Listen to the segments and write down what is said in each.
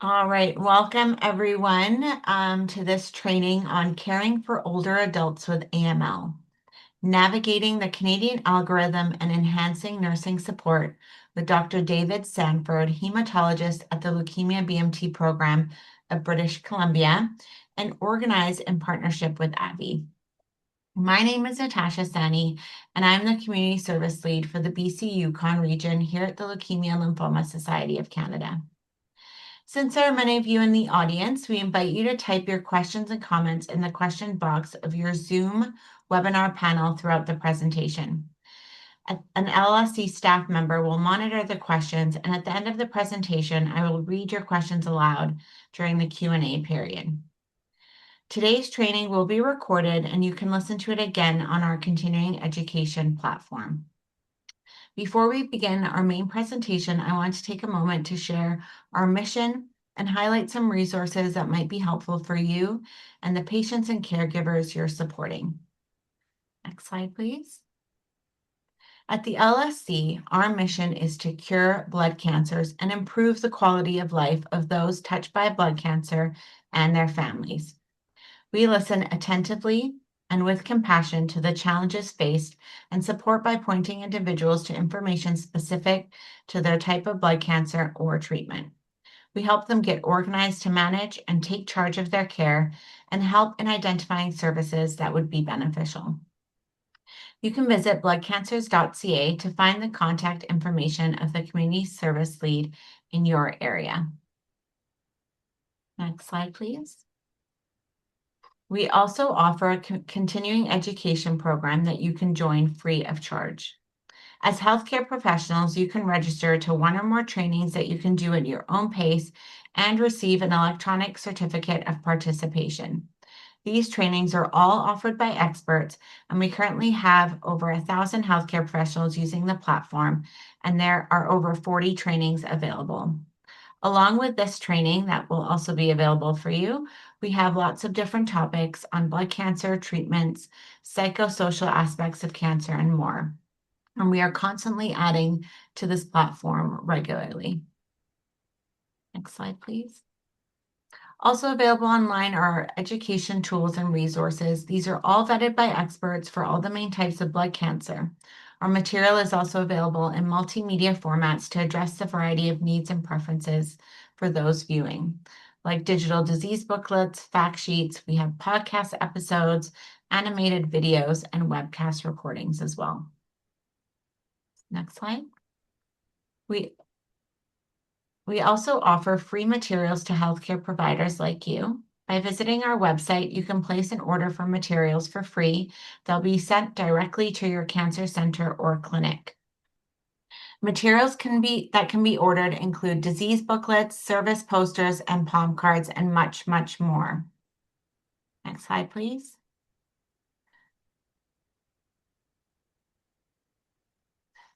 All right, welcome everyone to this training on caring for older adults with AML, navigating the Canadian algorithm and enhancing nursing support with Dr. David Sanford, hematologist at the Leukemia BMT program of British Columbia, and organized in partnership with AbbVie. My name is Natasha Sani, and I'm the Community Service Lead for the BC Yukon region here at the Leukemia Lymphoma Society of Canada. Since there are many of you in the audience, we invite you to type your questions and comments in the question box of your Zoom webinar panel throughout the presentation. An LLSC staff member will monitor the questions, and at the end of the presentation, I will read your questions aloud during the Q&A period. Today's training will be recorded, and you can listen to it again on our continuing education platform. Before we begin our main presentation, I want to take a moment to share our mission and highlight some resources that might be helpful for you and the patients and caregivers you're supporting. Next slide, please. At the LLSC, our mission is to cure blood cancers and improve the quality of life of those touched by blood cancer and their families. We listen attentively and with compassion to the challenges faced and support by pointing individuals to information specific to their type of blood cancer or treatment. We help them get organized to manage and take charge of their care and help in identifying services that would be beneficial. You can visit bloodcancers.ca to find the contact information of the community service lead in your area. Next slide, please. We also offer a continuing education program that you can join free of charge. As healthcare professionals, you can register to one or more trainings that you can do at your own pace and receive an electronic certificate of participation. These trainings are all offered by experts, and we currently have over 1,000 healthcare professionals using the platform, and there are over 40 trainings available. Along with this training that will also be available for you, we have lots of different topics on blood cancer treatments, psychosocial aspects of cancer, and more. And we are constantly adding to this platform regularly. Next slide, please. Also available online are education tools and resources. These are all vetted by experts for all the main types of blood cancer. Our material is also available in multimedia formats to address the variety of needs and preferences for those viewing, like digital disease booklets, fact sheets. We have podcast episodes, animated videos, and webcast recordings as well. Next slide. We also offer free materials to healthcare providers like you. By visiting our website, you can place an order for materials for free. They'll be sent directly to your cancer center or clinic. Materials that can be ordered include disease booklets, service posters, and palm cards, and much, much more. Next slide, please.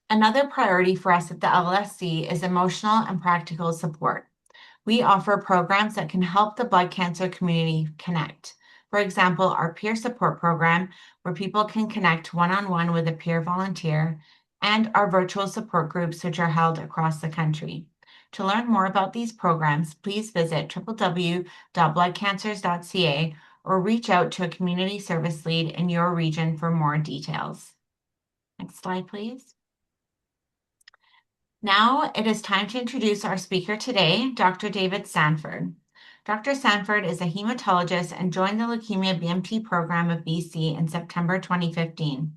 Another priority for us at the LLSC is emotional and practical support. We offer programs that can help the blood cancer community connect. For example, our peer support program, where people can connect one-on-one with a peer volunteer, and our virtual support groups, which are held across the country. To learn more about these programs, please visit www.bloodcancers.ca or reach out to a community service lead in your region for more details. Next slide, please. Now it is time to introduce our speaker today, Dr. David Sanford. Dr. Sanford is a hematologist and joined the Leukemia BMT program of BC in September 2015.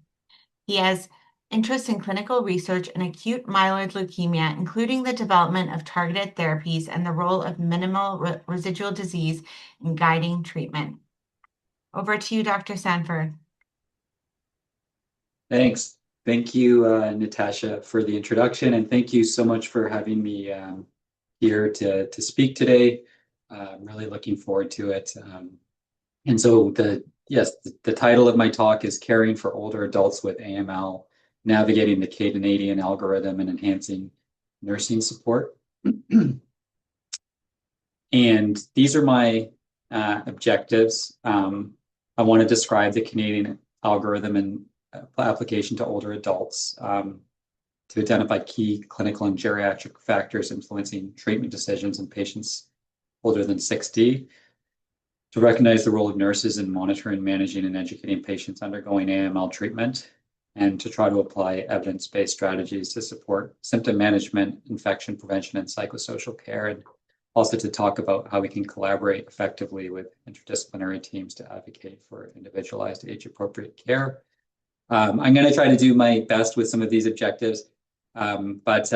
He has interest in clinical research in acute myeloid leukemia, including the development of targeted therapies and the role of minimal residual disease in guiding treatment. Over to you, Dr. Sanford. Thanks. Thank you, Natasha, for the introduction, and thank you so much for having me here to speak today. I'm really looking forward to it. And so the title of my talk is Caring for Older Adults with AML, Navigating the Canadian Algorithm and Enhancing Nursing Support. And these are my objectives. I want to describe the Canadian algorithm and application to older adults to identify key clinical and geriatric factors influencing treatment decisions in patients older than 60, to recognize the role of nurses in monitoring, managing, and educating patients undergoing AML treatment, and to try to apply evidence-based strategies to support symptom management, infection prevention, and psychosocial care, and also to talk about how we can collaborate effectively with interdisciplinary teams to advocate for individualized age-appropriate care. I'm going to try to do my best with some of these objectives, but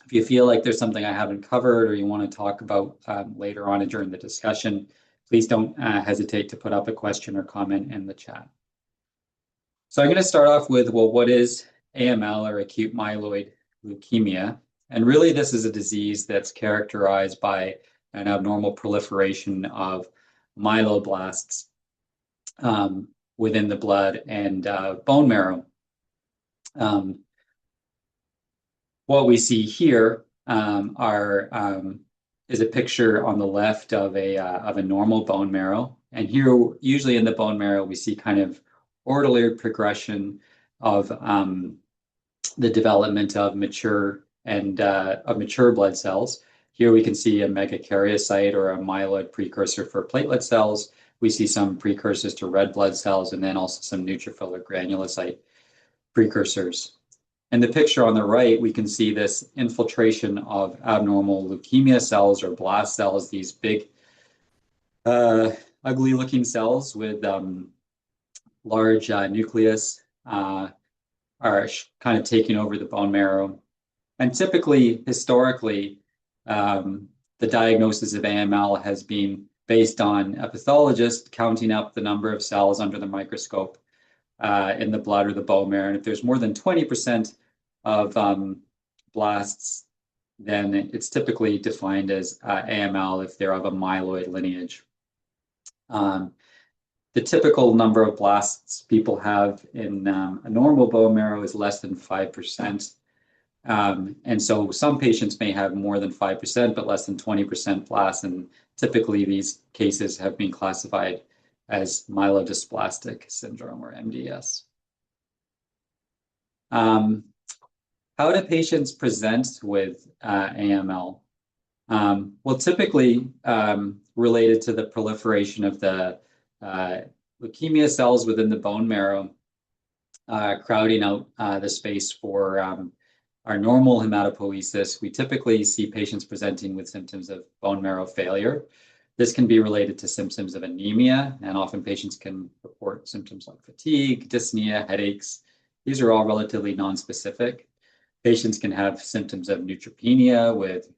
if you feel like there's something I haven't covered or you want to talk about later on during the discussion, please don't hesitate to put up a question or comment in the chat. So I'm going to start off with, well, what is AML, or acute myeloid leukemia? And really, this is a disease that's characterized by an abnormal proliferation of myeloblasts within the blood and bone marrow. What we see here is a picture on the left of a normal bone marrow. And here, usually in the bone marrow, we see kind of orderly progression of the development of mature blood cells. Here we can see a megakaryocyte, or a myeloid precursor for platelet cells. We see some precursors to red blood cells, and then also some neutrophil or granulocyte precursors. In the picture on the right, we can see this infiltration of abnormal leukemia cells, or blast cells, these big, ugly-looking cells with large nucleus are kind of taking over the bone marrow. And typically, historically, the diagnosis of AML has been based on a pathologist counting up the number of cells under the microscope in the blood or the bone marrow. And if there's more than 20% of blasts, then it's typically defined as AML if they're of a myeloid lineage. The typical number of blasts people have in a normal bone marrow is less than 5%. And so some patients may have more than 5%, but less than 20% blasts. And typically these cases have been classified as myelodysplastic syndrome, or MDS. How do patients present with AML? Well, typically related to the proliferation of the leukemia cells within the bone marrow, crowding out the space for our normal hematopoiesis. We typically see patients presenting with symptoms of bone marrow failure. This can be related to symptoms of anemia, and often patients can report symptoms like fatigue, dyspnea, headaches. These are all relatively nonspecific. Patients can have symptoms of neutropenia with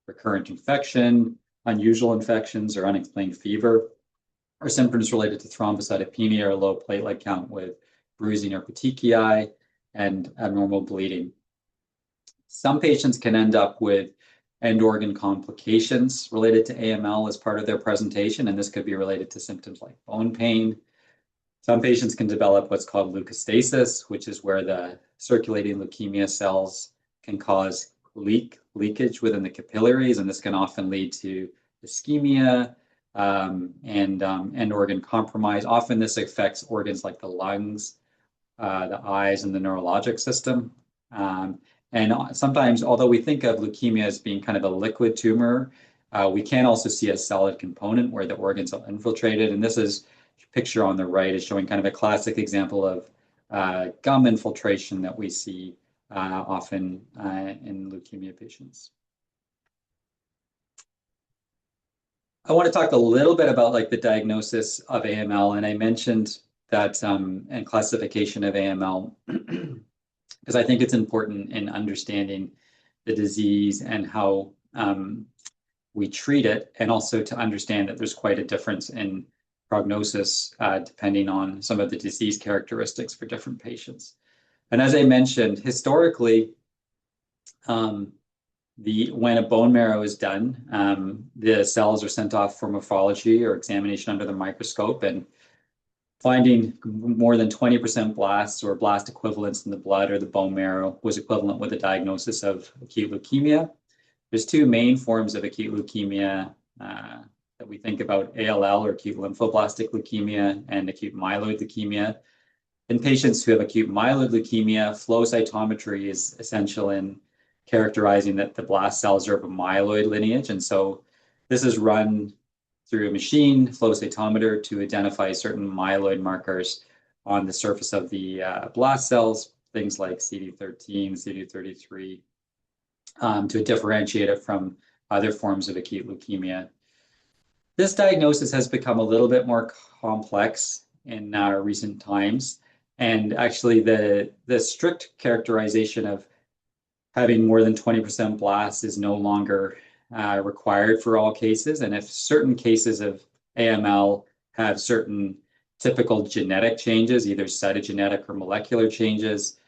recurrent infection, unusual infections, or unexplained fever, or symptoms related to thrombocytopenia or low platelet count with bruising or petechiae and abnormal bleeding. Some patients can end up with end organ complications related to AML as part of their presentation, and this could be related to symptoms like bone pain. Some patients can develop what's called leukostasis, which is where the circulating leukemia cells can cause leakage within the capillaries, and this can often lead to ischemia and end organ compromise. Often this affects organs like the lungs, the eyes, and the neurologic system. And sometimes, although we think of leukemia as being kind of a liquid tumor, we can also see a solid component where the organs are infiltrated. And this is a picture on the right is showing kind of a classic example of gum infiltration that we see often in leukemia patients. I want to talk a little bit about like the diagnosis of AML, and I mentioned that and classification of AML because I think it's important in understanding the disease and how we treat it, and also to understand that there's quite a difference in prognosis depending on some of the disease characteristics for different patients. And as I mentioned, historically, when a bone marrow is done, the cells are sent off for morphology or examination under the microscope, and finding more than 20% blasts or blast equivalents in the blood or the bone marrow was equivalent with a diagnosis of acute leukemia. There's two main forms of acute leukemia that we think about: ALL, or acute lymphoblastic leukemia, and acute myeloid leukemia. In patients who have acute myeloid leukemia, flow cytometry is essential in characterizing that the blast cells are of a myeloid lineage. And so This is run through a machine, flow cytometer, to identify certain myeloid markers on the surface of the blast cells, things like CD13, CD33, to differentiate it from other forms of acute leukemia. This diagnosis has become a little bit more complex in recent times. And actually, the strict characterization of having more than 20% blasts is no longer required for all cases. And if certain cases of AML have certain typical genetic changes, either cytogenetic or molecular changes,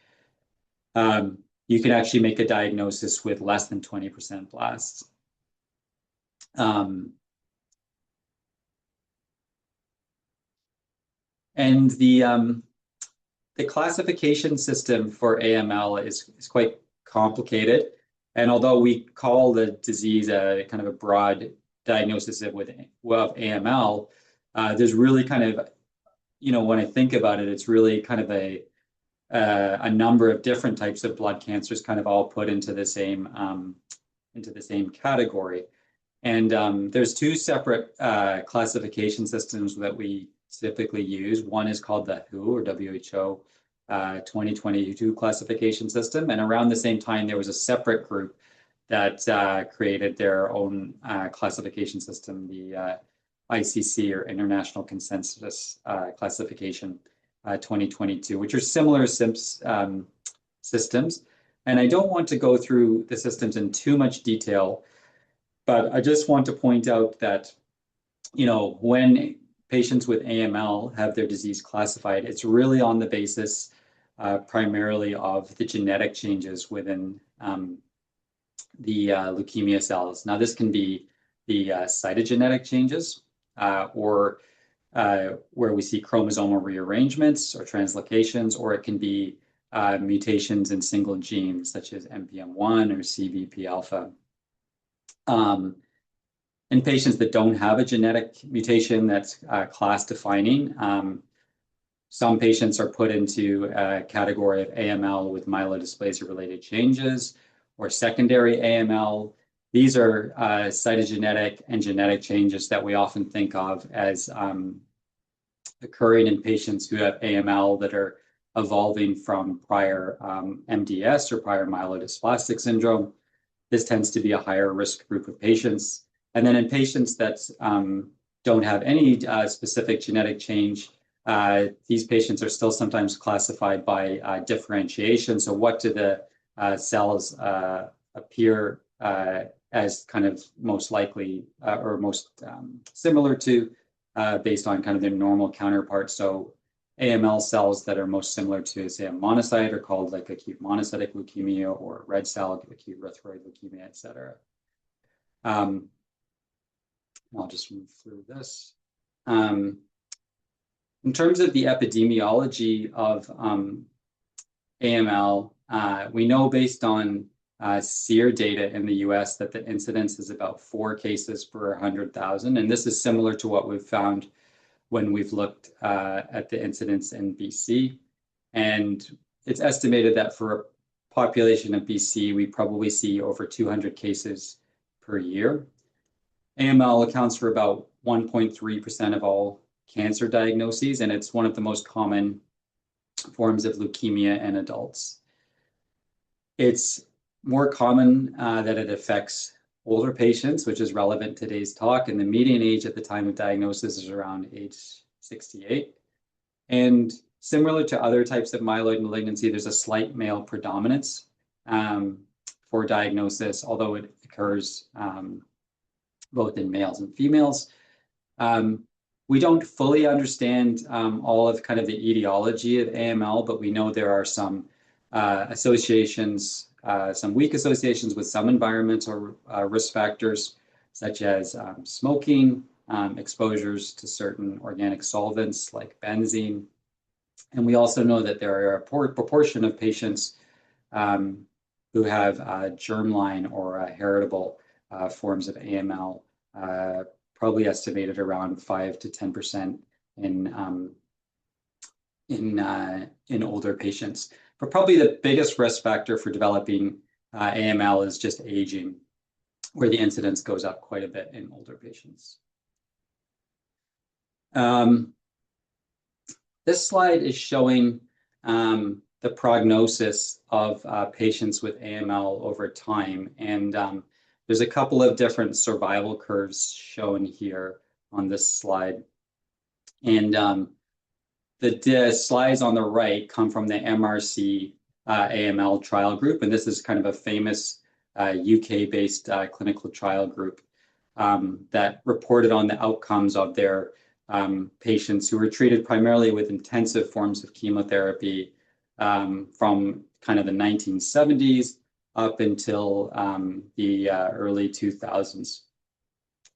you can actually make a diagnosis with less than 20% blasts. And the classification system for AML is quite complicated. And although we call the disease a kind of a broad diagnosis of AML, there's really kind of, when I think about it, it's really kind of a number of different types of blood cancers kind of all put into the same category. And there's two separate classification systems that we typically use. One is called the WHO or WHO 2022 classification system. And around the same time, there was a separate group that created their own classification system, the ICC or International Consensus Classification 2022, which are similar systems. And I don't want to go through the systems in too much detail, but I just want to point out that, when patients with AML have their disease classified, it's really on the basis primarily of the genetic changes within the leukemia cells. Now, this can be the cytogenetic changes or where we see chromosomal rearrangements or translocations, or it can be mutations in single genes such as NPM1 or CBP alpha. In patients that don't have a genetic mutation that's class defining, some patients are put into a category of AML with myelodysplasia related changes or secondary AML. These are cytogenetic and genetic changes that we often think of as occurring in patients who have AML that are evolving from prior MDS or prior myelodysplastic syndrome. This tends to be a higher risk group of patients. And then in patients that don't have any specific genetic change, these patients are still sometimes classified by differentiation. So what do the cells appear as kind of most likely or most similar to based on kind of their normal counterparts? So AML cells that are most similar to, say, a monocyte are called like acute monocytic leukemia or red cell acute erythroid leukemia, et cetera. I'll just move through this. In terms of the epidemiology of AML, we know based on SEER data in the US that the incidence is about 4 cases per 100,000. And this is similar to what we've found when we've looked at the incidence in BC. And it's estimated that for a population of BC, we probably see over 200 cases per year. AML accounts for about 1.3% of all cancer diagnoses, and it's one of the most common forms of leukemia in adults. It's more common that it affects older patients, which is relevant to today's talk, and the median age at the time of diagnosis is around age 68. And similar to other types of myeloid malignancy, there's a slight male predominance for diagnosis, although it occurs both in males and females. We don't fully understand all of kind of the etiology of AML, but we know there are some associations, some weak associations with some environmental risk factors, such as smoking, exposures to certain organic solvents like benzene. And we also know that there are a proportion of patients who have germline or heritable forms of AML, probably estimated around 5 to 10% in older patients. But probably the biggest risk factor for developing AML is just aging. where the incidence goes up quite a bit in older patients. This slide is showing the prognosis of patients with AML over time. And there's a couple of different survival curves shown here on this slide. And the slides on the right come from the MRC AML trial group. And this is kind of a famous UK-based clinical trial group that reported on the outcomes of their patients who were treated primarily with intensive forms of chemotherapy from kind of the 1970s up until the early 2000s.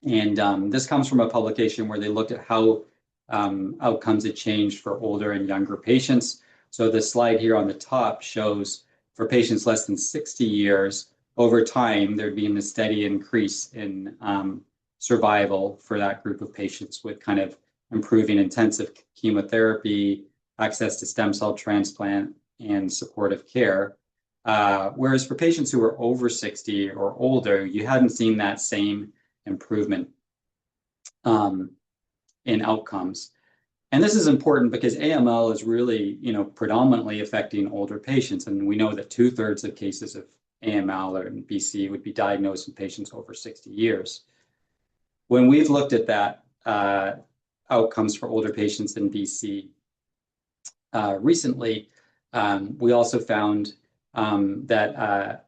And this comes from a publication where they looked at how outcomes had changed for older and younger patients. So the slide here on the top shows for patients less than 60 years, over time, there'd been a steady increase in survival for that group of patients with kind of improving intensive chemotherapy, access to stem cell transplant, and supportive care. Whereas for patients who were over 60 or older, you hadn't seen that same improvement in outcomes. And this is important because AML is really, predominantly affecting older patients. And we know that 2/3 of cases of AML or in BC would be diagnosed in patients over 60 years. When we've looked at that outcomes for older patients in BC recently, we also found that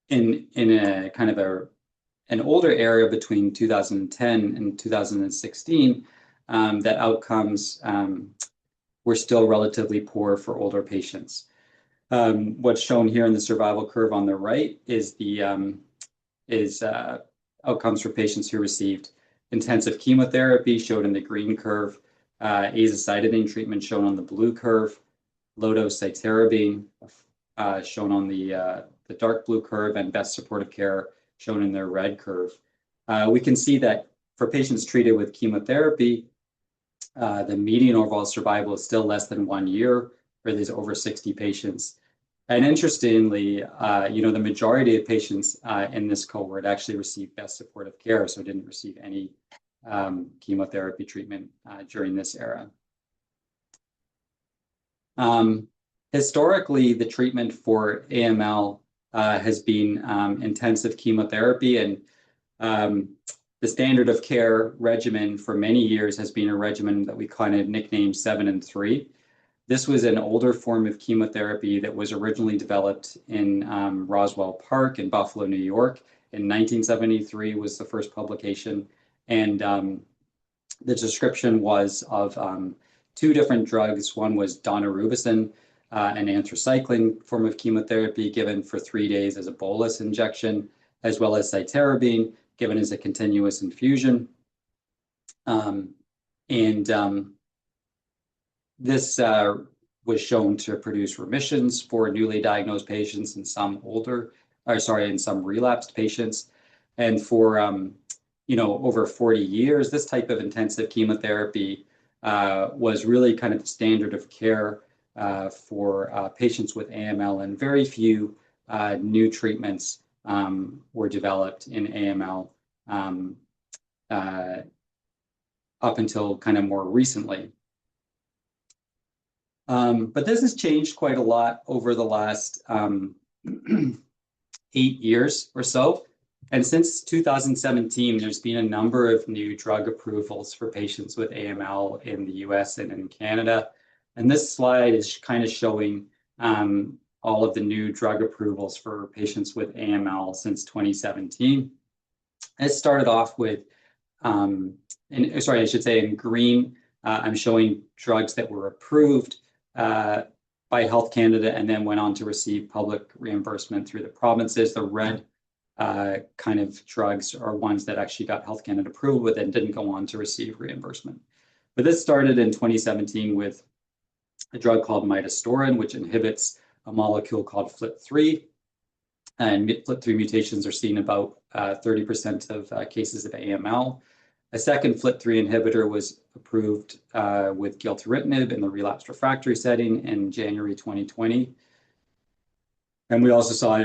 in a kind of an older area between 2010 and 2016, that outcomes were still relatively poor for older patients. What's shown here in the survival curve on the right is outcomes for patients who received intensive chemotherapy, shown in the green curve, azacitidine treatment shown on the blue curve, low-dose cytarabine shown on the dark blue curve, and best supportive care shown in the red curve. We can see that for patients treated with chemotherapy, the median overall survival is still less than 1 year for these over 60 patients. And interestingly, the majority of patients in this cohort actually received best supportive care, so didn't receive any chemotherapy treatment during this era. Historically, the treatment for AML has been intensive chemotherapy, and the standard of care regimen for many years has been a regimen that we kind of nicknamed 7 and 3. This was an older form of chemotherapy that was originally developed in Roswell Park in Buffalo, New York. In 1973 was the first publication. And the description was of 2 different drugs. One was daunorubicin, an anthracycline form of chemotherapy given for 3 days as a bolus injection, as well as cytarabine given as a continuous infusion. This was shown to produce remissions for newly diagnosed patients in some some relapsed patients. And for over 40 years, this type of intensive chemotherapy was really kind of the standard of care for patients with AML, and very few new treatments were developed in AML up until kind of more recently. But this has changed quite a lot over the last 8 years or so. And since 2017, there's been a number of new drug approvals for patients with AML in the US and in Canada. And this slide is kind of showing all of the new drug approvals for patients with AML since 2017. It started off with, in green, I'm showing drugs that were approved by Health Canada and then went on to receive public reimbursement through the provinces. The red kind of drugs are ones that actually got Health Canada approval but then didn't go on to receive reimbursement. But this started in 2017 with a drug called midostaurin, which inhibits a molecule called FLT3. And FLT3 mutations are seen about 30% of cases of AML. A second FLT3 inhibitor was approved with gilteritinib in the relapsed refractory setting in January 2020. And we also saw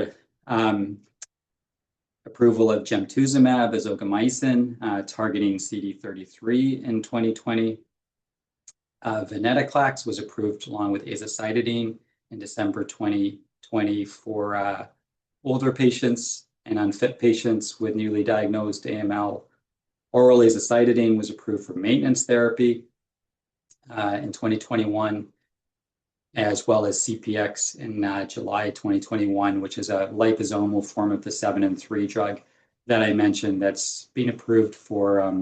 approval of gemtuzumab as targeting CD33 in 2020. Venetoclax was approved along with azacitidine in December 2020 for older patients and unfit patients with newly diagnosed AML. Oral azacitidine was approved for maintenance therapy in 2021, as well as CPX in July 2021, which is a liposomal form of the 7-3 drug that I mentioned that's been approved for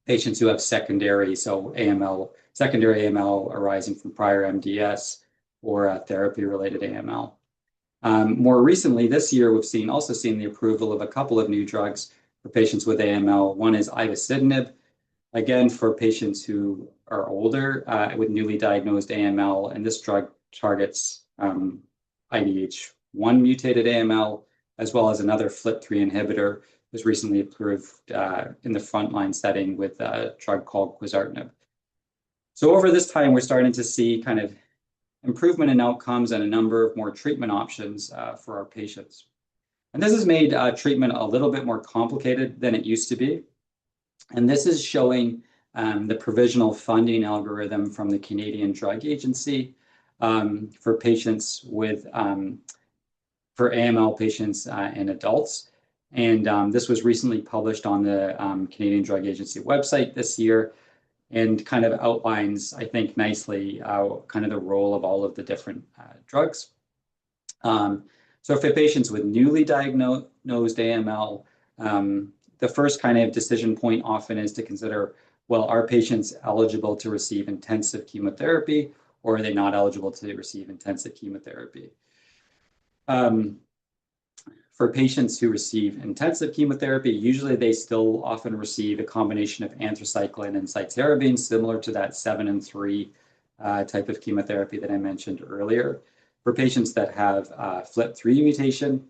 patients who have secondary AML arising from prior MDS or therapy-related AML. More recently, this year, we've also seen the approval of a couple of new drugs for patients with AML. One is ivosidenib, again, for patients who are older with newly diagnosed AML, and this drug targets IDH1 mutated AML, as well as another FLT3 inhibitor was recently approved in the frontline setting with a drug called quizartinib. So over this time, we're starting to see kind of improvement in outcomes and a number of more treatment options for our patients. And this has made treatment a little bit more complicated than it used to be. And this is showing the provisional funding algorithm from the Canadian Drug Agency for patients with for AML patients and adults. And this was recently published on the Canadian Drug Agency website this year, and kind of outlines, I think, nicely kind of the role of all of the different drugs. So for patients with newly diagnosed AML, the first kind of decision point often is to consider, well, are patients eligible to receive intensive chemotherapy, or are they not eligible to receive intensive chemotherapy? For patients who receive intensive chemotherapy, usually they still often receive a combination of anthracycline and cytarabine, similar to that 7-3 type of chemotherapy that I mentioned earlier. For patients that have FLT3 mutation,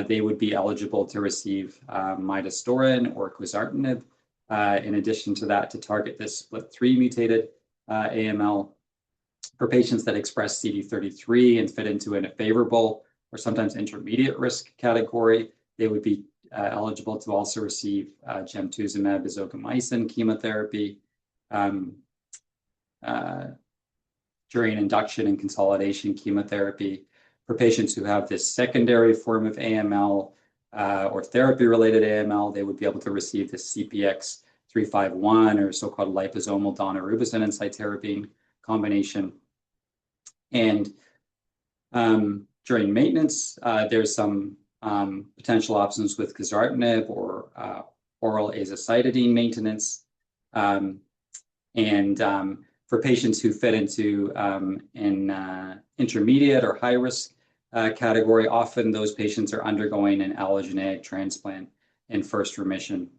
they would be eligible to receive midostaurin or quizartinib. In addition to that, to target this FLT3 mutated AML. For patients that express CD33 and fit into a favorable or sometimes intermediate risk category, they would be eligible to also receive gemtuzumab as chemotherapy during induction and consolidation chemotherapy. For patients who have this secondary form of AML or therapy-related AML, they would be able to receive the CPX 351 or so-called liposomal daunorubicin and cytarabine combination. And during maintenance, there's some potential options with quizartinib or oral azacitidine maintenance. For patients who fit into an intermediate or high risk category, often those patients are undergoing an allogeneic transplant in first remission.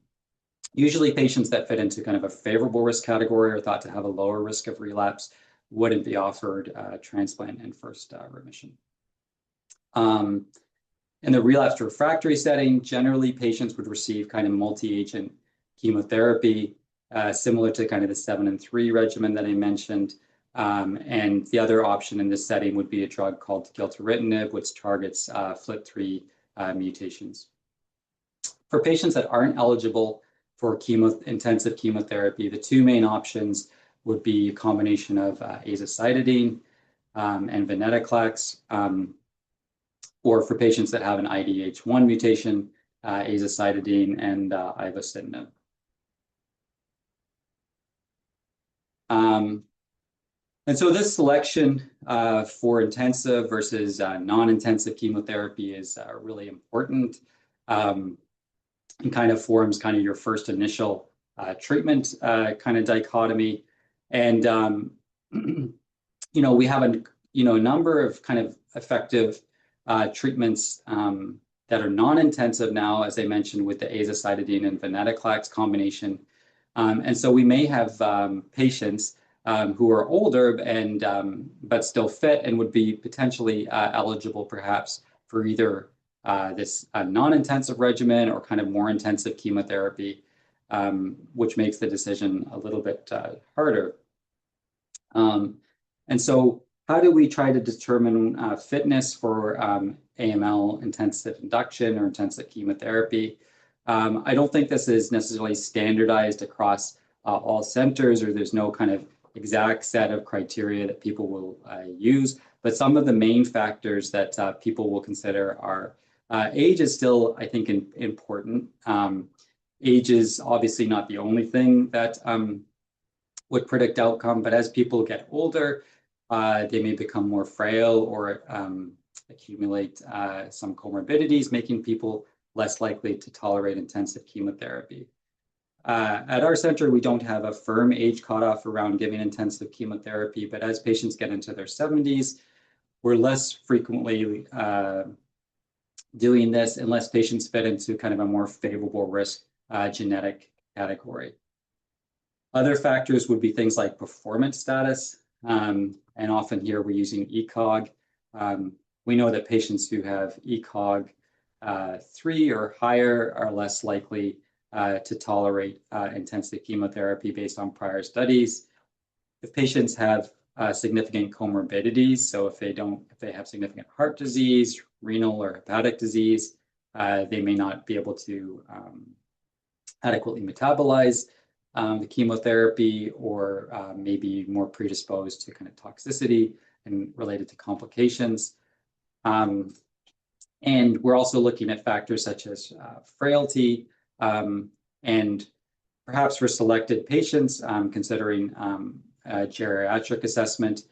Usually patients that fit into kind of a favorable risk category are thought to have a lower risk of relapse, wouldn't be offered transplant in first remission. In the relapsed refractory setting, generally patients would receive kind of multi-agent chemotherapy, similar to kind of the 7-3 regimen that I mentioned. And the other option in this setting would be a drug called gilteritinib, which targets FLT3 mutations. For patients that aren't eligible for intensive chemotherapy, the two main options would be a combination of azacitidine and venetoclax, or for patients that have an IDH1 mutation, azacitidine and ivosidenib. And so this selection for intensive versus non-intensive chemotherapy is really important and kind of forms kind of your first initial treatment kind of dichotomy. And, we have a number of kind of effective treatments that are non-intensive now, as I mentioned, with the azacitidine and venetoclax combination. And so we may have patients who are older and but still fit and would be potentially eligible perhaps for either this non-intensive regimen or kind of more intensive chemotherapy, which makes the decision a little bit harder. And so how do we try to determine fitness for AML intensive induction or intensive chemotherapy. I don't think this is necessarily standardized across all centers, or there's no kind of exact set of criteria that people will use. But some of the main factors that people will consider are age is still, I think, important. Age is obviously not the only thing that would predict outcome, but as people get older, they may become more frail or accumulate some comorbidities, making people less likely to tolerate intensive chemotherapy. At our center, we don't have a firm age cutoff around giving intensive chemotherapy, but as patients get into their 70s, we're less frequently doing this unless patients fit into kind of a more favorable risk genetic category. Other factors would be things like performance status, and often here we're using ECOG. We know that patients who have ECOG 3 or higher are less likely to tolerate intensive chemotherapy based on prior studies. If patients have significant comorbidities, so if they have significant heart disease, renal or hepatic disease, they may not be able to adequately metabolize the chemotherapy, or may be more predisposed to kind of toxicity and related to complications. And we're also looking at factors such as frailty, and perhaps for selected patients, considering geriatric assessment,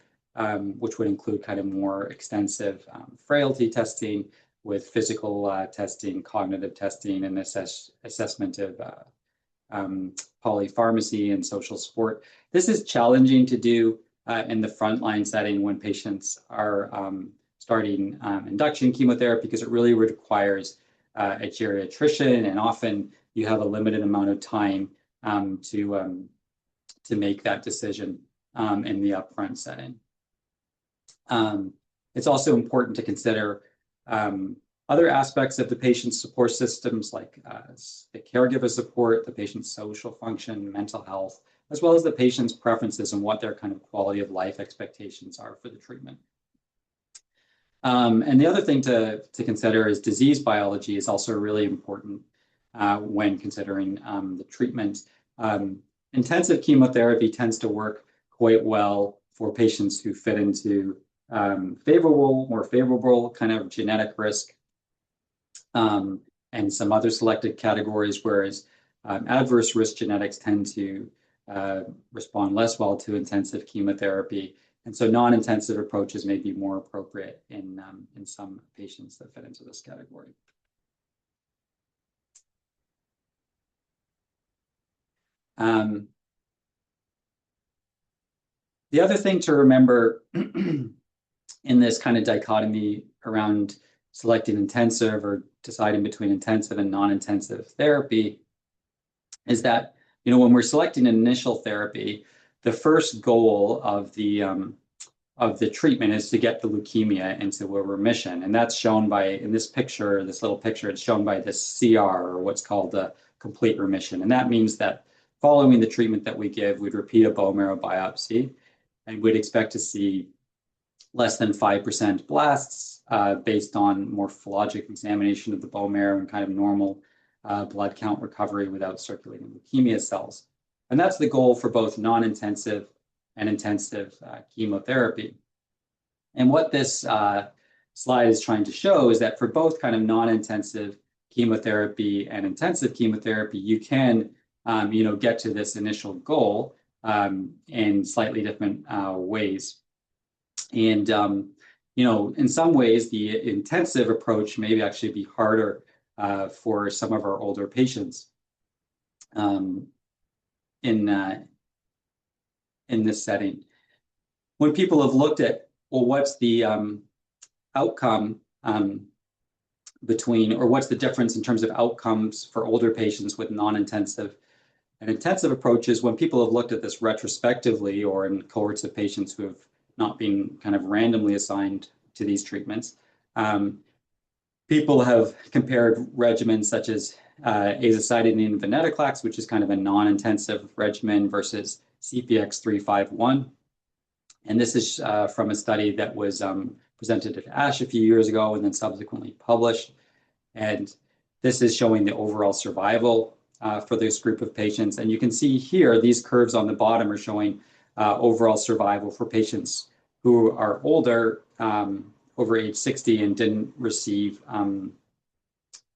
which would include kind of more extensive frailty testing with physical testing, cognitive testing, and assessment of polypharmacy and social support. This is challenging to do in the frontline setting when patients are starting induction chemotherapy, because it really requires a geriatrician, and often you have a limited amount of time to make that decision in the upfront setting. It's also important to consider other aspects of the patient's support systems, like the caregiver support, the patient's social function, mental health, as well as the patient's preferences and what their kind of quality of life expectations are for the treatment. And the other thing to consider is disease biology is also really important when considering the treatment. Intensive chemotherapy tends to work quite well for patients who fit into more favorable kind of genetic risk, and some other selected categories, whereas adverse risk genetics tend to respond less well to intensive chemotherapy. And so non-intensive approaches may be more appropriate in some patients that fit into this category. The other thing to remember in this kind of dichotomy around selecting intensive or deciding between intensive and non-intensive therapy is that, when we're selecting an initial therapy, the first goal of the treatment is to get the leukemia into a remission. And that's shown by, in this picture, this little picture, it's shown by this CR, or what's called a complete remission. And that means that following the treatment that we give, we'd repeat a bone marrow biopsy, and we'd expect to see less than 5% blasts based on morphologic examination of the bone marrow and kind of normal blood count recovery without circulating leukemia cells. And that's the goal for both non-intensive and intensive chemotherapy. And what this slide is trying to show is that for both kind of non-intensive chemotherapy and intensive chemotherapy, you can get to this initial goal in slightly different ways. And in some ways, the intensive approach may actually be harder for some of our older patients in this setting. When people have looked at, well, what's the outcome between, or what's the difference in terms of outcomes for older patients with non-intensive and intensive approaches, when people have looked at this retrospectively or in cohorts of patients who have not been kind of randomly assigned to these treatments, people have compared regimens such as azacitidine and venetoclax, which is kind of a non-intensive regimen, versus CPX-351. And this is from a study that was presented at ASH a few years ago and then subsequently published. And this is showing the overall survival for this group of patients. And you can see here, these curves on the bottom are showing overall survival for patients who are older, over age 60, and didn't receive,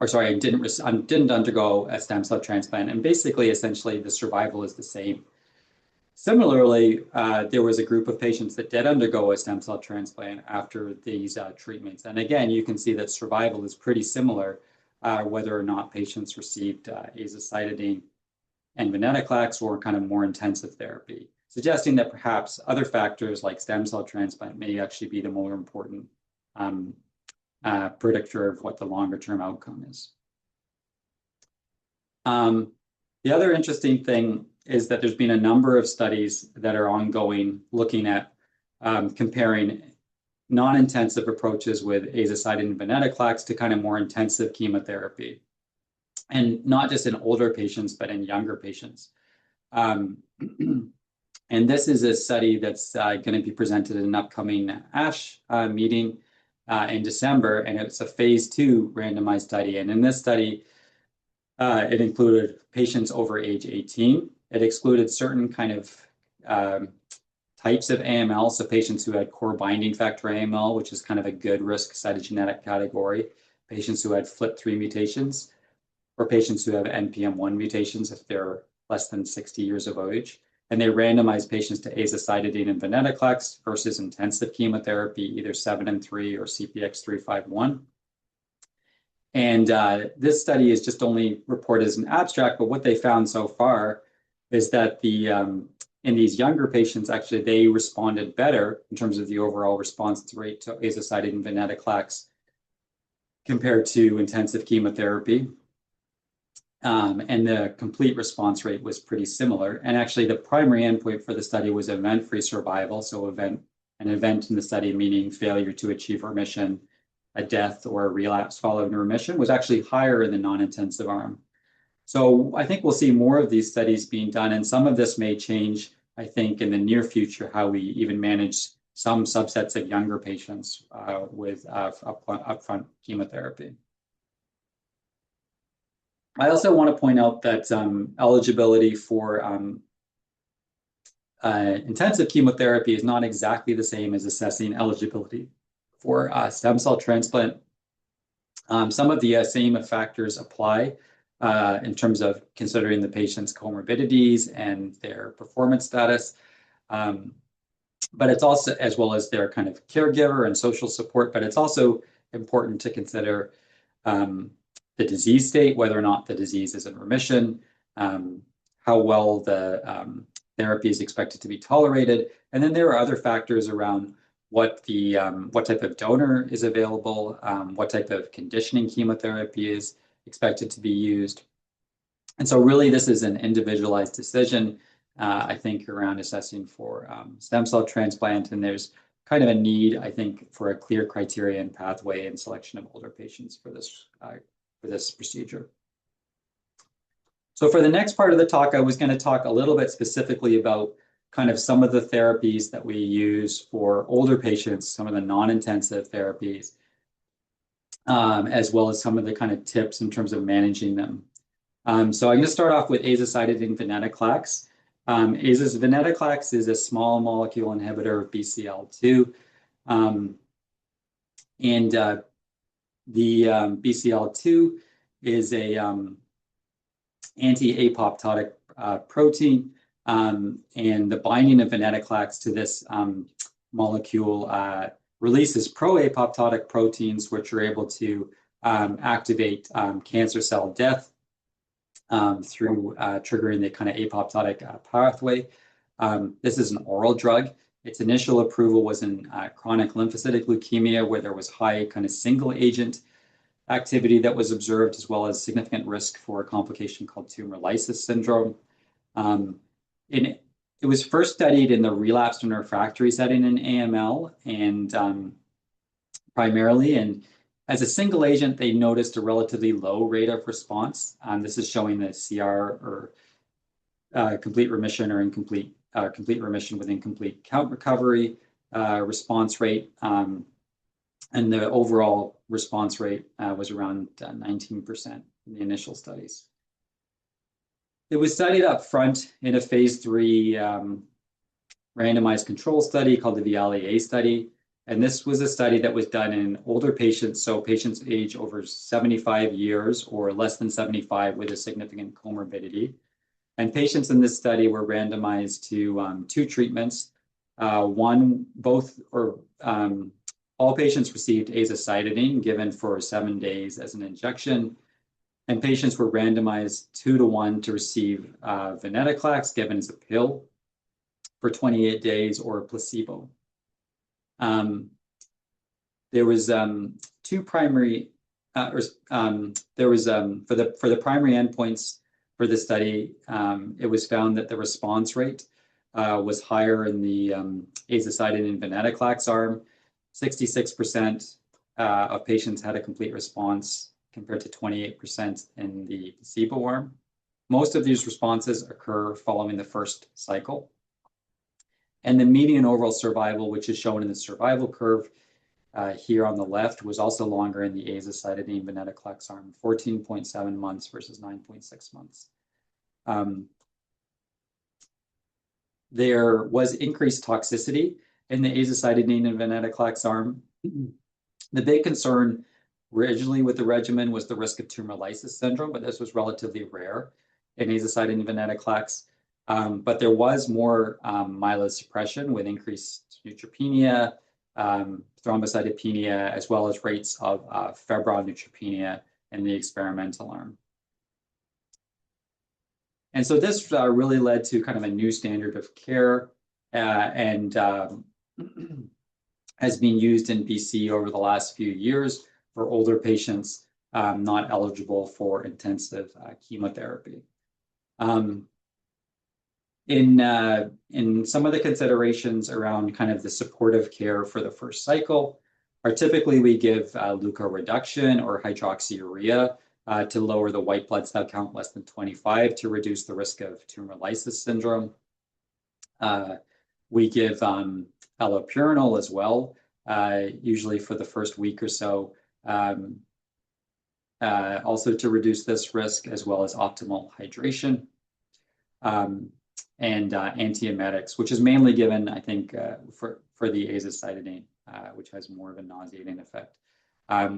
didn't undergo a stem cell transplant. And basically, essentially, the survival is the same. Similarly, there was a group of patients that did undergo a stem cell transplant after these treatments. And again, you can see that survival is pretty similar, whether or not patients received azacitidine and venetoclax or kind of more intensive therapy, suggesting that perhaps other factors like stem cell transplant may actually be the more important predictor of what the longer term outcome is. The other interesting thing is that there's been a number of studies that are ongoing looking at comparing non-intensive approaches with azacitidine and venetoclax to kind of more intensive chemotherapy. And not just in older patients, but in younger patients. And this is a study that's going to be presented at an upcoming ASH meeting in December, and it's a phase 2 randomized study. And in this study, it included patients over age 18. It excluded certain kind of types of AML, so patients who had core binding factor AML, which is kind of a good risk cytogenetic category, patients who had FLT3 mutations, or patients who have NPM1 mutations if they're less than 60 years of age. And they randomized patients to azacitidine and venetoclax versus intensive chemotherapy, either 7+3 or CPX-351. And this study is just only reported as an abstract, but what they found so far is that in these younger patients, actually, they responded better in terms of the overall response rate to azacitidine and venetoclax compared to intensive chemotherapy. And the complete response rate was pretty similar. And actually, the primary endpoint for the study was event-free survival. So an event in the study, meaning failure to achieve remission, a death, or a relapse following remission, was actually higher in the non-intensive arm. So I think we'll see more of these studies being done, and some of this may change, I think, in the near future, how we even manage some subsets of younger patients with upfront chemotherapy. I also want to point out that eligibility for intensive chemotherapy is not exactly the same as assessing eligibility for stem cell transplant. Some of the same factors apply in terms of considering the patient's comorbidities and their performance status. But it's also, as well as their kind of caregiver and social support, but it's also important to consider the disease state, whether or not the disease is in remission, how well the therapy is expected to be tolerated. And then there are other factors around what type of donor is available, what type of conditioning chemotherapy is expected to be used. And so really this is an individualized decision, I think, around assessing for stem cell transplant. And there's kind of a need, I think, for a clear criteria and pathway and selection of older patients for this procedure. So for the next part of the talk, I was going to talk a little bit specifically about kind of some of the therapies that we use for older patients, some of the non-intensive therapies, as well as some of the kind of tips in terms of managing them. So I'm going to start off with azacitidine venetoclax. Venetoclax is a small molecule inhibitor of BCL2. The BCL2 is a anti-apoptotic protein, and the binding of venetoclax to this molecule releases pro-apoptotic proteins, which are able to activate cancer cell death through triggering the kind of apoptotic pathway. This is an oral drug. Its initial approval was in chronic lymphocytic leukemia, where there was high kind of single agent activity that was observed, as well as significant risk for a complication called tumor lysis syndrome. It was first studied in the relapsed and refractory setting in AML, and primarily, and as a single agent, they noticed a relatively low rate of response. This is showing the CR, or complete remission, or complete remission with incomplete count recovery response rate. And the overall response rate was around 19% in the initial studies. It was studied up front in a phase 3 randomized control study called the VIALE-A study. And this was a study that was done in older patients, so patients age over 75 years or less than 75 with a significant comorbidity. And patients in this study were randomized to 2 treatments. All patients received azacitidine given for 7 days as an injection. And patients were randomized 2-to-1 to receive venetoclax given as a pill for 28 days or a placebo. There was 2 primary, for the primary endpoints for the study. It was found that the response rate was higher in the azacitidine and venetoclax arm. 66% of patients had a complete response compared to 28% in the placebo arm. Most of these responses occur following the first cycle. And the median overall survival, which is shown in the survival curve here on the left, was also longer in the azacitidine venetoclax arm, 14.7 months versus 9.6 months. There was increased toxicity in the azacitidine and venetoclax arm. The big concern originally with the regimen was the risk of tumor lysis syndrome, but this was relatively rare in azacitidine and venetoclax. But there was more myelosuppression with increased neutropenia, thrombocytopenia, as well as rates of febrile neutropenia in the experimental arm. And so this really led to kind of a new standard of care and has been used in BC over the last few years for older patients not eligible for intensive chemotherapy. In some of the considerations around kind of the supportive care for the first cycle are typically we give leukoreduction or hydroxyurea to lower the white blood cell count less than 25 to reduce the risk of tumor lysis syndrome. We give allopurinol as well, usually for the first week or so, also to reduce this risk, as well as optimal hydration. And antiemetics, which is mainly given, I think, for the azacitidine, which has more of a nauseating effect.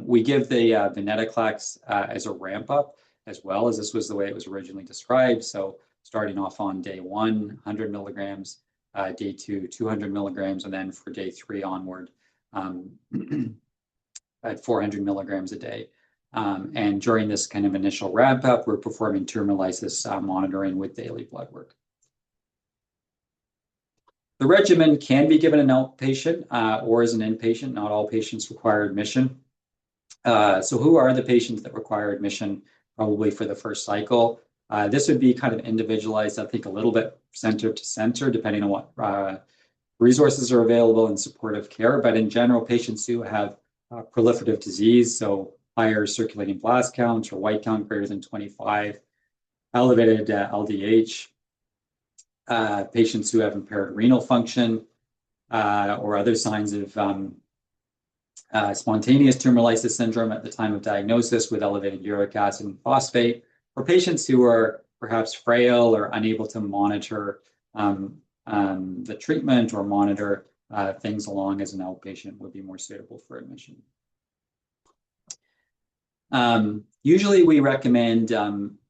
We give the venetoclax as a ramp up, as well, as this was the way it was originally described. So starting off on day 1, 100 milligrams, day 2, 200 milligrams, and then for day 3 onward, at 400 milligrams a day. And during this kind of initial ramp up, we're performing tumor lysis monitoring with daily blood work. The regimen can be given an outpatient or as an inpatient. Not all patients require admission. So who are the patients that require admission probably for the first cycle? This would be kind of individualized, I think, a little bit center to center, depending on what resources are available in supportive care. But in general, patients who have proliferative disease, so higher circulating blast counts or white count greater than 25, elevated LDH, patients who have impaired renal function or other signs of spontaneous tumor lysis syndrome at the time of diagnosis with elevated uric acid and phosphate, or patients who are perhaps frail or unable to monitor the treatment or monitor things along as an outpatient would be more suitable for admission. Usually we recommend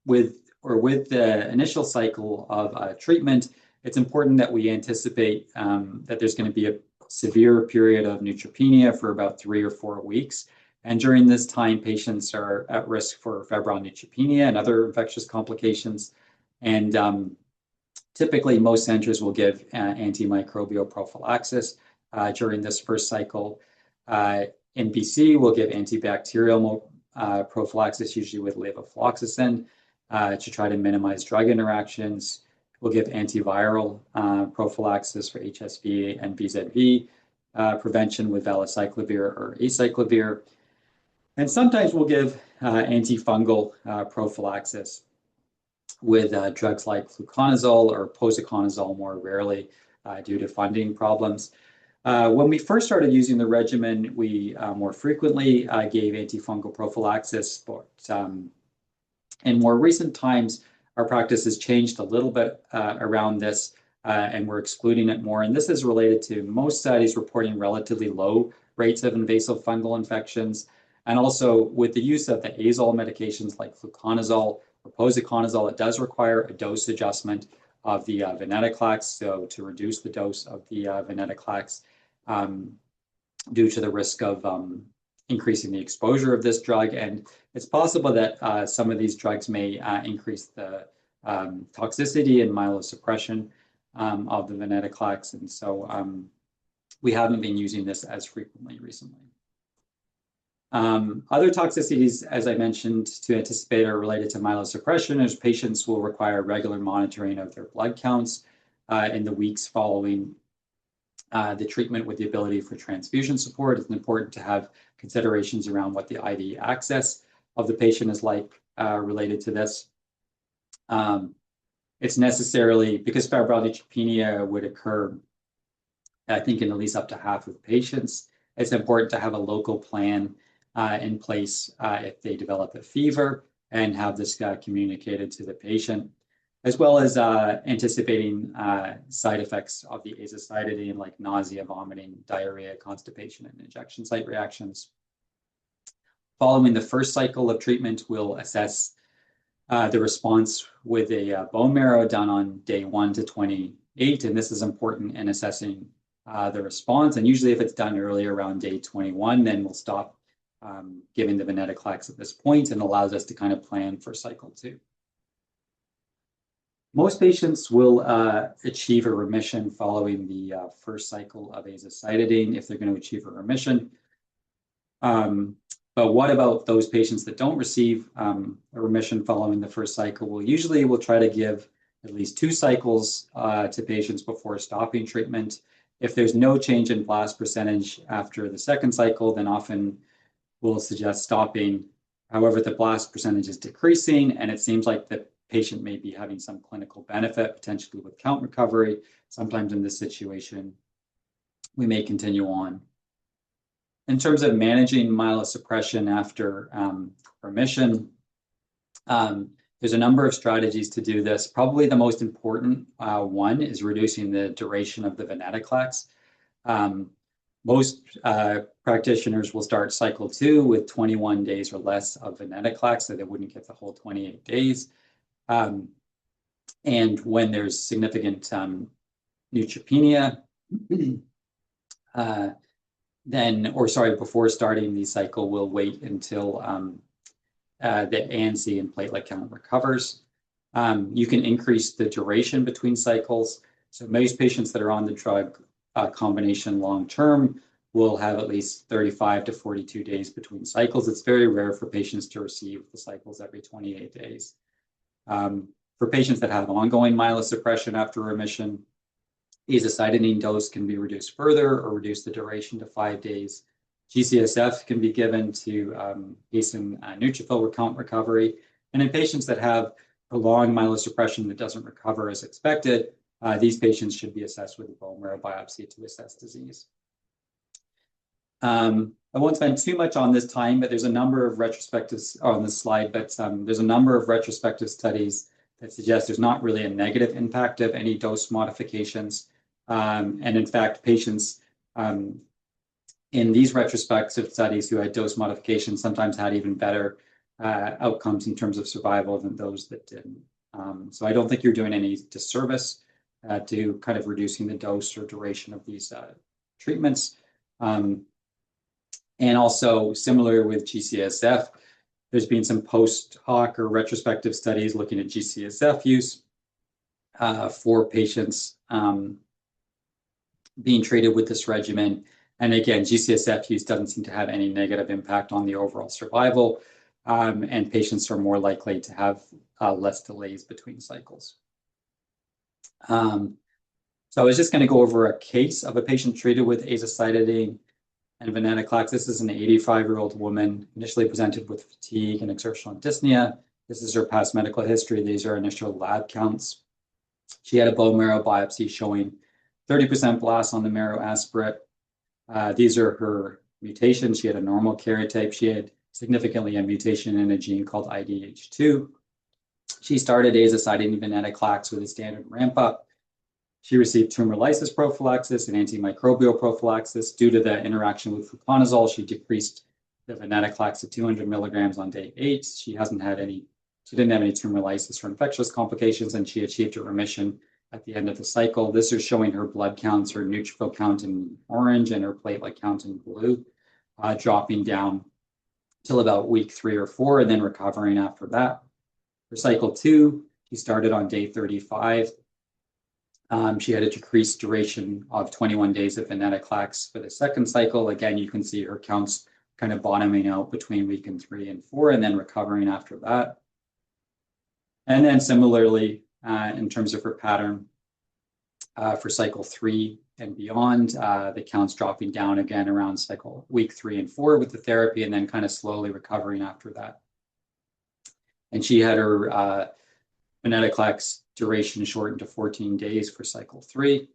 with the initial cycle of treatment, it's important that we anticipate that there's going to be a severe period of neutropenia for about 3 or 4 weeks. And during this time, patients are at risk for febrile neutropenia and other infectious complications. And typically, most centers will give antimicrobial prophylaxis during this first cycle. In BC, we'll give antibacterial prophylaxis, usually with levofloxacin, to try to minimize drug interactions. We'll give antiviral prophylaxis for HSV and VZV prevention with valacyclovir or acyclovir. And sometimes we'll give antifungal prophylaxis with drugs like fluconazole or posaconazole more rarely due to funding problems. When we first started using the regimen, we more frequently gave antifungal prophylaxis, but in more recent times, our practice has changed a little bit around this, and we're excluding it more. And this is related to most studies reporting relatively low rates of invasive fungal infections, and also with the use of the azole medications like fluconazole or posaconazole, it does require a dose adjustment of the venetoclax, so to reduce the dose of the venetoclax due to the risk of increasing the exposure of this drug. And it's possible that some of these drugs may increase the toxicity and myelosuppression of the venetoclax. And so we haven't been using this as frequently recently. Other toxicities, as I mentioned, to anticipate are related to myelosuppression, as patients will require regular monitoring of their blood counts in the weeks following the treatment with the ability for transfusion support. It's important to have considerations around what the IV access of the patient is like related to this. It's necessarily, because febrile neutropenia would occur, I think, in at least up to half of patients, it's important to have a local plan in place if they develop a fever and have this communicated to the patient, as well as anticipating side effects of the azacitidine like nausea, vomiting, diarrhea, constipation, and injection site reactions. Following the first cycle of treatment, we'll assess the response with a bone marrow done on day 1 to 28, and this is important in assessing the response. And usually if it's done earlier around day 21, then we'll stop giving the venetoclax at this point, and allows us to kind of plan for cycle 2. Most patients will achieve a remission following the first cycle of azacitidine if they're going to achieve a remission. But what about those patients that don't receive a remission following the first cycle? Well, usually we'll try to give at least 2 cycles to patients before stopping treatment. If there's no change in blast percentage after the second cycle, then often we'll suggest stopping. However, the blast percentage is decreasing, and it seems like the patient may be having some clinical benefit, potentially with count recovery. Sometimes in this situation, we may continue on. In terms of managing myelosuppression after remission, there's a number of strategies to do this. Probably the most important one is reducing the duration of the venetoclax. Most practitioners will start cycle 2 with 21 days or less of venetoclax, so they wouldn't get the whole 28 days. And when there's significant neutropenia, before starting the cycle, we'll wait until the ANC and platelet count recovers. You can increase the duration between cycles. So most patients that are on the drug combination long-term will have at least 35 to 42 days between cycles. It's very rare for patients to receive the cycles every 28 days. For patients that have ongoing myelosuppression after remission, azacitidine dose can be reduced further or reduce the duration to 5 days. G-CSF can be given to hasten neutrophil count recovery. And in patients that have prolonged myelosuppression that doesn't recover as expected, these patients should be assessed with a bone marrow biopsy to assess disease. I won't spend too much on this time, but there's a number of retrospectives on this slide, but there's a number of retrospective studies that suggest there's not really a negative impact of any dose modifications. And in fact, patients in these retrospective studies who had dose modifications sometimes had even better outcomes in terms of survival than those that didn't. So I don't think you're doing any disservice to kind of reducing the dose or duration of these treatments. And also similar with G-CSF, there's been some post hoc or retrospective studies looking at G-CSF use for patients being treated with this regimen. And again, G-CSF use doesn't seem to have any negative impact on the overall survival, and patients are more likely to have less delays between cycles. So I was just going to go over a case of a patient treated with azacitidine and venetoclax. This is an 85-year-old woman, initially presented with fatigue and exertional dyspnea. This is her past medical history. These are initial lab counts. She had a bone marrow biopsy showing 30% blasts on the marrow aspirate, These are her mutations. She had a normal karyotype. She had significantly a mutation in a gene called IDH2. She started azacitidine venetoclax with a standard ramp up. She received tumor lysis prophylaxis and antimicrobial prophylaxis. Due to the interaction with fluconazole, she decreased the venetoclax to 200 milligrams on day 8. She didn't have any tumor lysis or infectious complications, and she achieved a remission at the end of the cycle. This is showing her blood counts, her neutrophil count in orange and her platelet count in blue, dropping down till about week 3 or 4, and then recovering after that. For cycle 2, she started on day 35. She had a decreased duration of 21 days of venetoclax for the second cycle. Again, you can see her counts kind of bottoming out between week 3 and 4, and then recovering after that. And then similarly, in terms of her pattern, for cycle 3 and beyond, the counts dropping down again around week 3 and 4 with the therapy, and then kind of slowly recovering after that. And she had her venetoclax duration shortened to 14 days for cycle 3.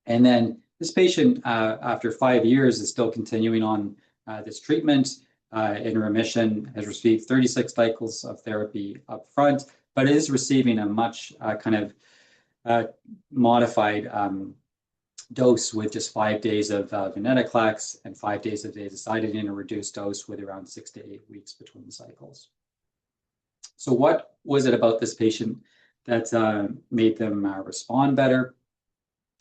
And then this patient, after 5 years, is still continuing on this treatment in remission, has received 36 cycles of therapy up front, but is receiving a much modified dose with just 5 days of venetoclax and 5 days of azacitidine, a reduced dose with around 6 to 8 weeks between cycles. So what was it about this patient that made them respond better?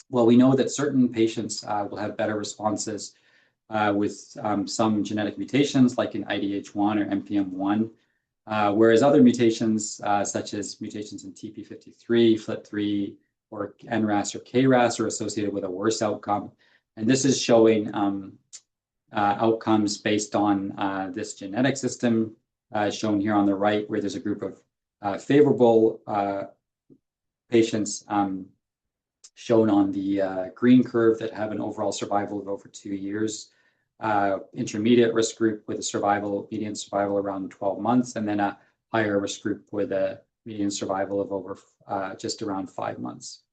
Well, we know that certain patients will have better responses with some genetic mutations like in IDH1 or NPM1, whereas other mutations such as mutations in TP53, FLT3, or NRAS or KRAS are associated with a worse outcome. And this is showing outcomes based on this genetic system shown here on the right, where there's a group of favorable patients shown on the green curve that have an overall survival of over 2 years, intermediate risk group with a median survival around 12 months, and then a higher risk group with a median survival of over just around 5 months.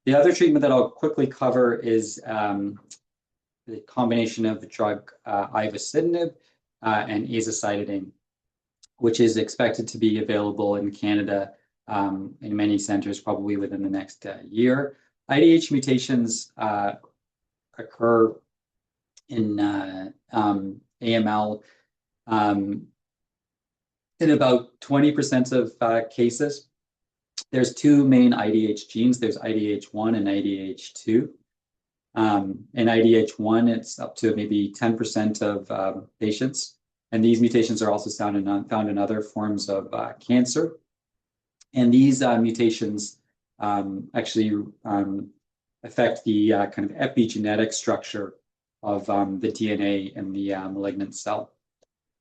The other treatment that I'll quickly cover is the combination of the drug ivosidenib and azacitidine, which is expected to be available in Canada in many centers probably within the next year. IDH mutations occur in AML in about 20% of cases. There's 2 main IDH genes. There's IDH1 and IDH2. In IDH1, it's up to maybe 10% of patients. And these mutations are also found in other forms of cancer. And these mutations actually affect the kind of epigenetic structure of the DNA in the malignant cell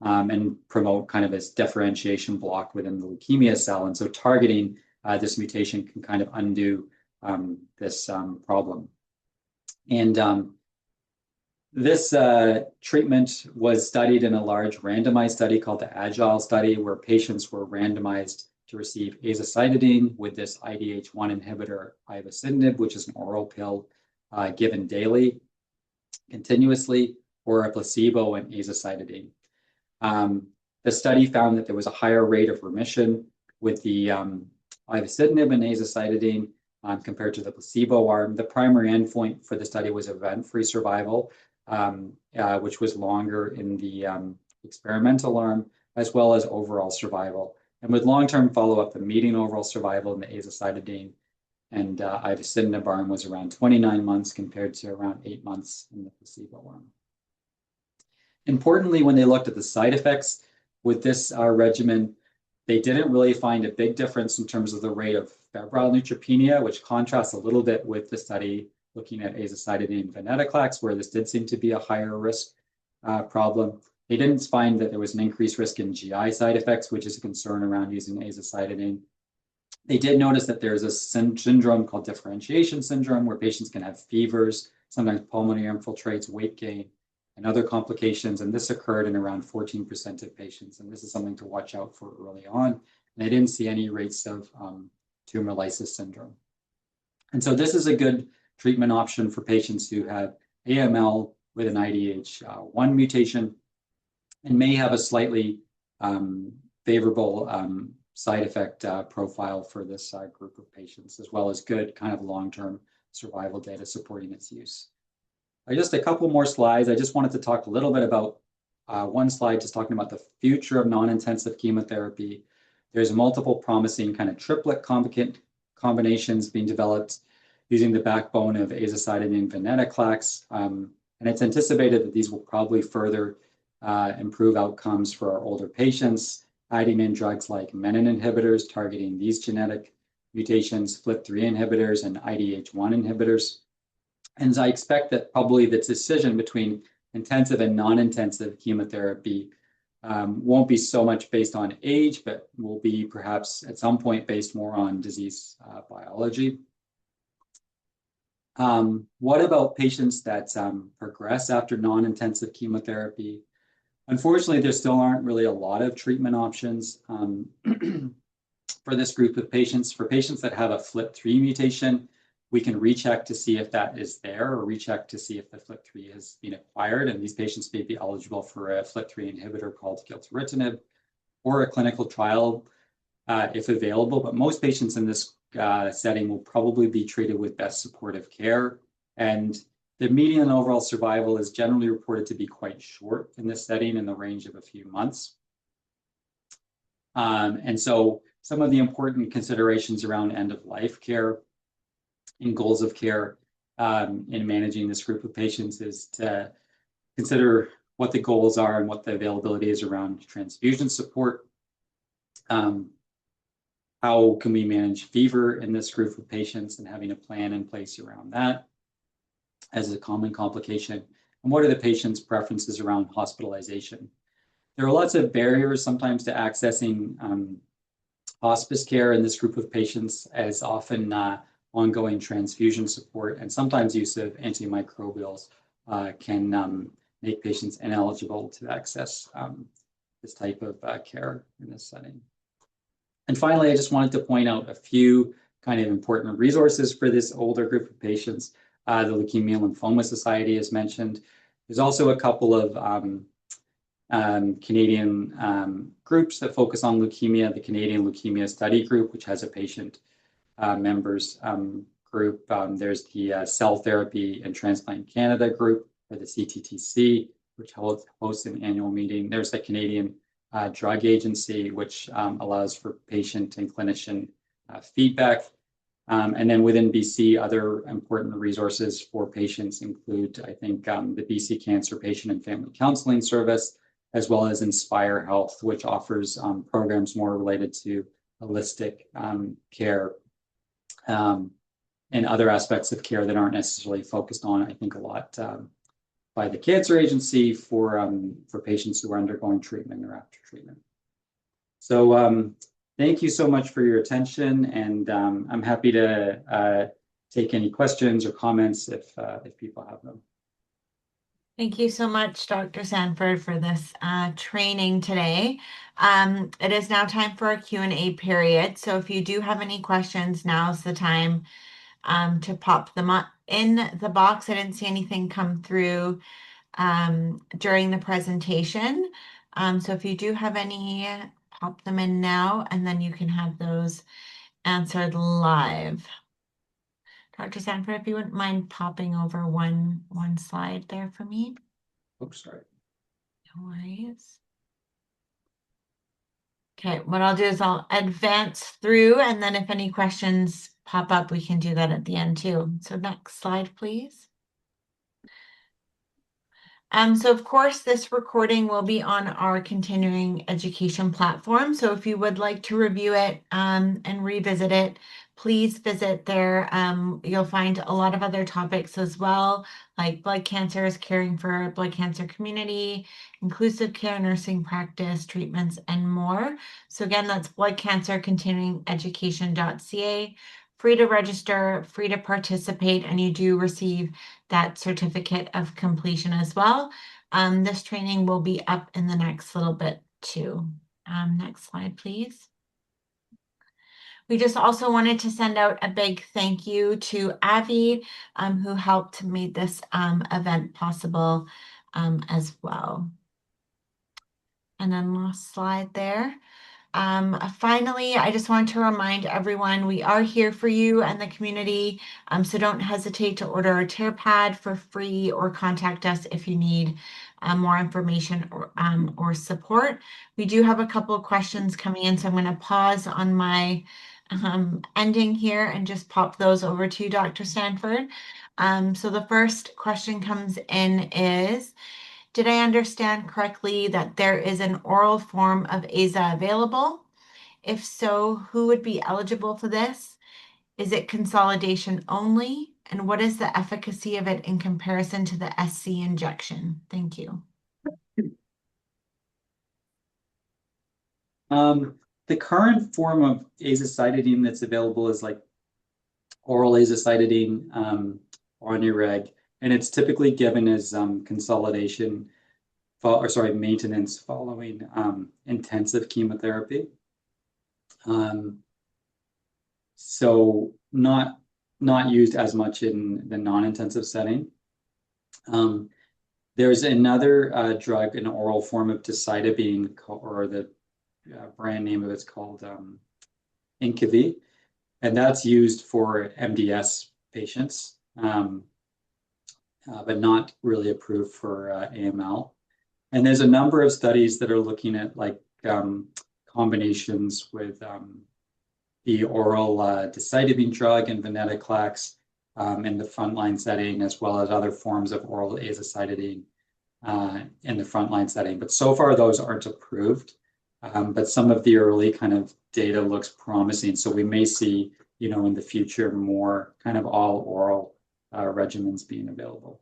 and promote kind of this differentiation block within the leukemia cell. And so targeting this mutation can kind of undo this problem. And this treatment was studied in a large randomized study called the Agile study, where patients were randomized to receive azacitidine with this IDH1 inhibitor ivosidenib, which is an oral pill given daily, continuously, or a placebo and azacitidine. The study found that there was a higher rate of remission with the ivosidenib and azacitidine compared to the placebo arm. The primary endpoint for the study was event-free survival, which was longer in the experimental arm, as well as overall survival. And with long-term follow-up, the median overall survival in the azacitidine and ivosidenib arm was around 29 months compared to around 8 months in the placebo arm. Importantly, when they looked at the side effects with this regimen, they didn't really find a big difference in terms of the rate of febrile neutropenia, which contrasts a little bit with the study looking at azacitidine and venetoclax, where this did seem to be a higher risk problem. They didn't find that there was an increased risk in GI side effects, which is a concern around using azacitidine. They did notice that there's a syndrome called differentiation syndrome, where patients can have fevers, sometimes pulmonary infiltrates, weight gain, and other complications. And this occurred in around 14% of patients. And this is something to watch out for early on. And they didn't see any rates of tumor lysis syndrome. And so this is a good treatment option for patients who have AML with an IDH1 mutation and may have a slightly favorable side effect profile for this group of patients, as well as good kind of long-term survival data supporting its use. Just a couple more slides. I just wanted to talk a little bit about one slide just talking about the future of non-intensive chemotherapy. There's multiple promising kind of triplet combinations being developed using the backbone of azacitidine and venetoclax. And it's anticipated that these will probably further improve outcomes for our older patients, adding in drugs like menin inhibitors targeting these genetic mutations, FLT3 inhibitors, and IDH1 inhibitors. And I expect that probably the decision between intensive and non-intensive chemotherapy won't be so much based on age, but will be perhaps at some point based more on disease biology. What about patients that progress after non-intensive chemotherapy? Unfortunately, there still aren't really a lot of treatment options for this group of patients. For patients that have a FLT3 mutation, we can recheck to see if that is there or recheck to see if the FLT3 has been acquired. And these patients may be eligible for a FLT3 inhibitor called gilteritinib or a clinical trial if available. But most patients in this setting will probably be treated with best supportive care. And the median overall survival is generally reported to be quite short in this setting, in the range of a few months. And so some of the important considerations around end-of-life care and goals of care in managing this group of patients is to consider what the goals are and what the availability is around transfusion support. How can we manage fever in this group of patients and having a plan in place around that as a common complication? And what are the patient's preferences around hospitalization? There are lots of barriers sometimes to accessing hospice care in this group of patients, as often ongoing transfusion support and sometimes use of antimicrobials can make patients ineligible to access this type of care in this setting. And finally, I just wanted to point out a few kind of important resources for this older group of patients. The Leukemia Lymphoma Society is mentioned. There's also a couple of Canadian groups that focus on leukemia, the Canadian Leukemia Study Group, which has a patient members group. There's the Cell Therapy and Transplant Canada group, or the CTTC, which hosts an annual meeting. There's the Canadian Drug Agency, which allows for patient and clinician feedback. And then within BC, other important resources for patients include, I think, the BC Cancer Patient and Family Counseling Service, as well as Inspire Health, which offers programs more related to holistic care and other aspects of care that aren't necessarily focused on, I think, a lot by the Cancer Agency for patients who are undergoing treatment or after treatment. So thank you so much for your attention, and I'm happy to take any questions or comments if people have them. Thank you so much, Dr. Sanford, for this training today. It is now time for our Q&A period. So if you do have any questions, now's the time to pop them up in the box. I didn't see anything come through during the presentation. So if you do have any, pop them in now, and then you can have those answered live. Dr. Sanford, if you wouldn't mind popping over one slide there for me. Oops, sorry. No worries. Okay, what I'll do is I'll advance through, and then if any questions pop up, we can do that at the end too. So next slide, please. So of course, this recording will be on our continuing education platform. So if you would like to review it and revisit it, please visit there. You'll find a lot of other topics as well, like blood cancers, caring for blood cancer community, inclusive care, nursing practice, treatments, and more. So again, that's bloodcancercontinuingeducation.ca. Free to register, free to participate, and you do receive that certificate of completion as well. This training will be up in the next little bit too. Next slide, please. We just also wanted to send out a big thank you to Avi, who helped to make this event possible as well. And then last slide there. Finally, I just want to remind everyone we are here for you and the community, so don't hesitate to order a tear pad for free or contact us if you need more information or support. We do have a couple of questions coming in, so I'm going to pause on my ending here and just pop those over to you, Dr. Sanford. So the first question comes in is, did I understand correctly that there is an oral form of AZA available? If so, who would be eligible for this? Is it consolidation only? And what is the efficacy of it in comparison to the SC injection? Thank you. The current form of azacitidine that's available is like oral azacitidine on your reg, and it's typically given as consolidation maintenance following intensive chemotherapy. So not used as much in the non-intensive setting. There's another drug, an oral form of decitabine, or the brand name of it's called Incavi, and that's used for MDS patients, but not really approved for AML. And there's a number of studies that are looking at like combinations with the oral decitabine drug and venetoclax in the frontline setting, as well as other forms of oral azacitidine in the frontline setting. But so far, those aren't approved. But some of the early kind of data looks promising. So we may see, in the future, more kind of all oral regimens being available.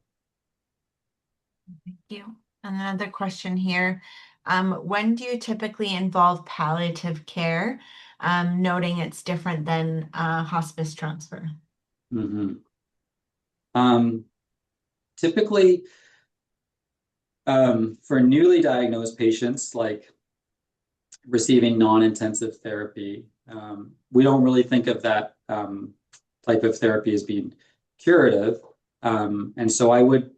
Thank you. And another question here. When do you typically involve palliative care, noting it's different than hospice transfer? Typically, for newly diagnosed patients, like receiving non-intensive therapy, we don't really think of that type of therapy as being curative. And so I would,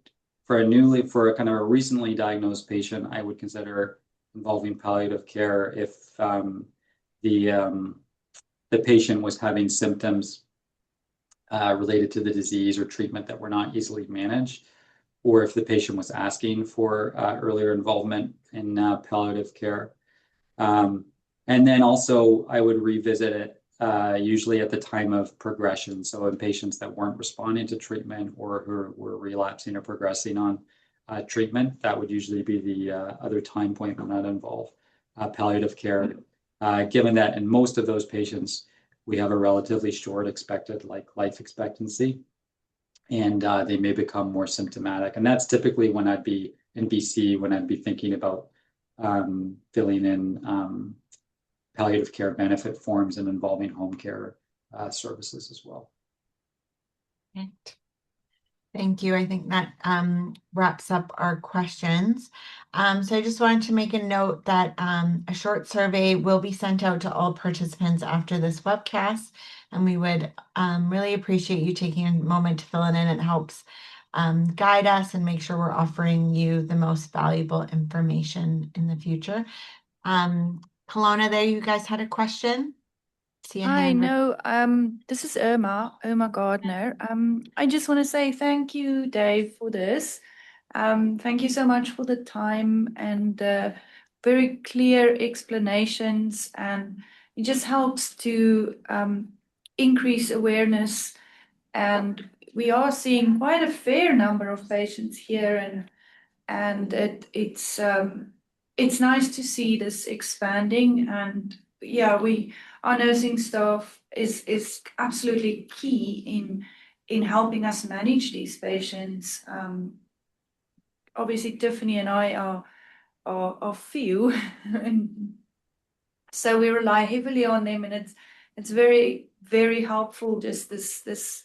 for a kind of a recently diagnosed patient, I would consider involving palliative care if the patient was having symptoms related to the disease or treatment that were not easily managed, or if the patient was asking for earlier involvement in palliative care. And then also I would revisit it usually at the time of progression. So in patients that weren't responding to treatment or who were relapsing or progressing on treatment, that would usually be the other time point when I'd involve palliative care. Given that in most of those patients, we have a relatively short expected life expectancy, and they may become more symptomatic. And that's typically when I'd be in BC, when I'd be thinking about filling in palliative care benefit forms and involving home care services as well. Right. Thank you. I think that wraps up our questions. So I just wanted to make a note that a short survey will be sent out to all participants after this webcast, and we would really appreciate you taking a moment to fill it in. It helps guide us and make sure we're offering you the most valuable information in the future. Kelowna, there, you guys had a question? See a Hi, hand. no, this is Irma Gardner. I just want to say thank you, Dave, for this. Thank you so much for the time and very clear explanations, and it just helps to increase awareness. And we are seeing quite a fair number of patients here, and it's nice to see this expanding. And yeah, our nursing staff is absolutely key in helping us manage these patients. Obviously, Tiffany and I are few, and so we rely heavily on them, and it's very, very helpful, just this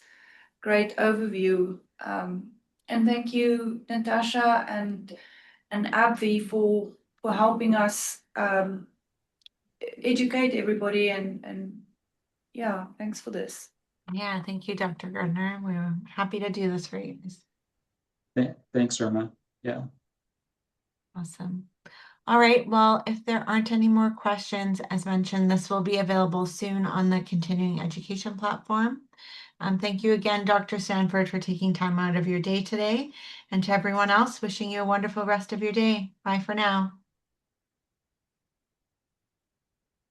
great overview. And thank you, Natasha and Abby, for helping us educate everybody and yeah, thanks for this. Yeah, thank you, Dr. Gardner. We're happy to do this for you guys. Thanks, Irma. Yeah. Awesome. All right, well, if there aren't any more questions, as mentioned, this will be available soon on the continuing education platform. Thank you again, Dr. Sanford, for taking time out of your day today. And to everyone else, wishing you a wonderful rest of your day. Bye for now.